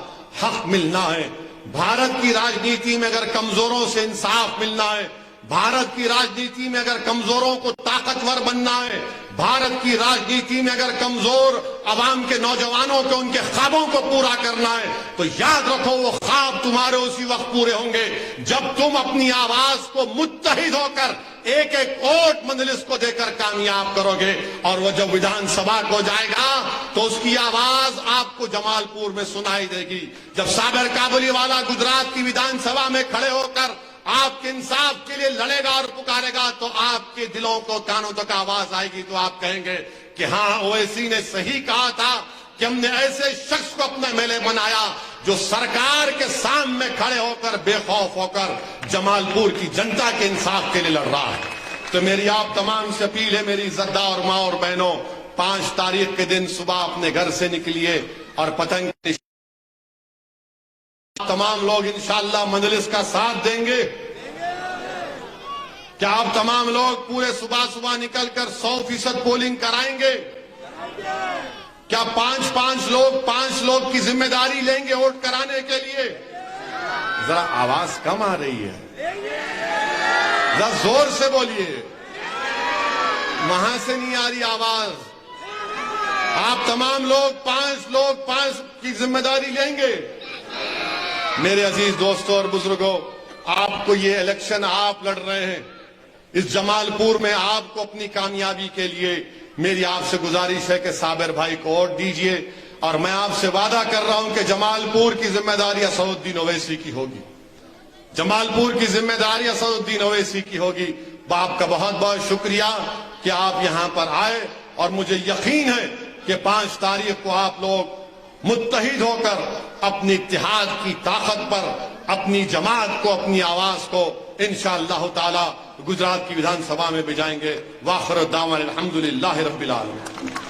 [SPEAKER 1] हक मिलना है, भारत की राजनीति में अगर कमजोरों से इंसाफ मिलना है, भारत की राजनीति में अगर कमजोरों को ताकतवर बनना है, भारत की राजनीति में अगर कमजोर अवाम के नौजवानों को उनके ख्वाबों को पूरा करना है, तो याद रखो वो ख्वाब तुम्हारे उसी वक्त पूरे होंगे जब तुम अपनी आवाज को मुत्तहिद होकर एक एक वोट मंजलिस को देकर कामयाब करोगे। और वो जब विधानसभा को जाएगा तो उसकी आवाज आपको जमालपुर में सुनाई देगी। जब साबिर काबुलीवाला गुजरात की विधानसभा में खड़े होकर आपके इंसाफ के लिए लड़ेगा और पुकारेगा तो आपके दिलों को कानों तक आवाज आएगी, तो आप कहेंगे कि हाँ, ओवैसी ने सही कहा था कि हमने ऐसे शख्स को अपना मेले बनाया जो सरकार के सामने खड़े होकर बेखौफ होकर जमालपुर की जनता के इंसाफ के लिए लड़ रहा है। तो मेरी आप तमाम से अपील है, मेरी इज्जतदार माँ और बहनों, 5 तारीख के दिन सुबह अपने घर से निकलिए और पतंग, तमाम लोग इंशाअल्लाह मजलिस का साथ देंगे। क्या आप तमाम लोग पूरे सुबह सुबह निकलकर 100% पोलिंग कराएंगे? क्या 5 लोग की जिम्मेदारी लेंगे वोट कराने के लिए? जरा आवाज कम आ रही है, जरा जोर से बोलिए, वहां से नहीं आ रही आवाज। आप तमाम लोग 5 की जिम्मेदारी लेंगे? मेरे अजीज दोस्तों और बुजुर्गों, आपको ये इलेक्शन आप लड़ रहे हैं, इस जमालपुर में आपको अपनी कामयाबी के लिए मेरी आपसे गुजारिश है कि साबिर भाई को वोट दीजिए। और मैं आपसे वादा कर रहा हूं कि जमालपुर की जिम्मेदारी असदुद्दीन ओवैसी की होगी, जमालपुर की जिम्मेदारी असदुद्दीन ओवैसी की होगी। आपका बहुत बहुत शुक्रिया कि आप यहां पर आए, और मुझे यकीन है कि 5 तारीख को आप लोग मुत्तहिद होकर अपनी इत्तेहाद की ताकत पर अपनी जमात को, अपनी आवाज को इंशाअल्लाह ताला गुजरात की विधानसभा में भिजाएंगे। वाखिर दावाना अल्हम्दुलिल्लाहि रब्बिल आलमीन।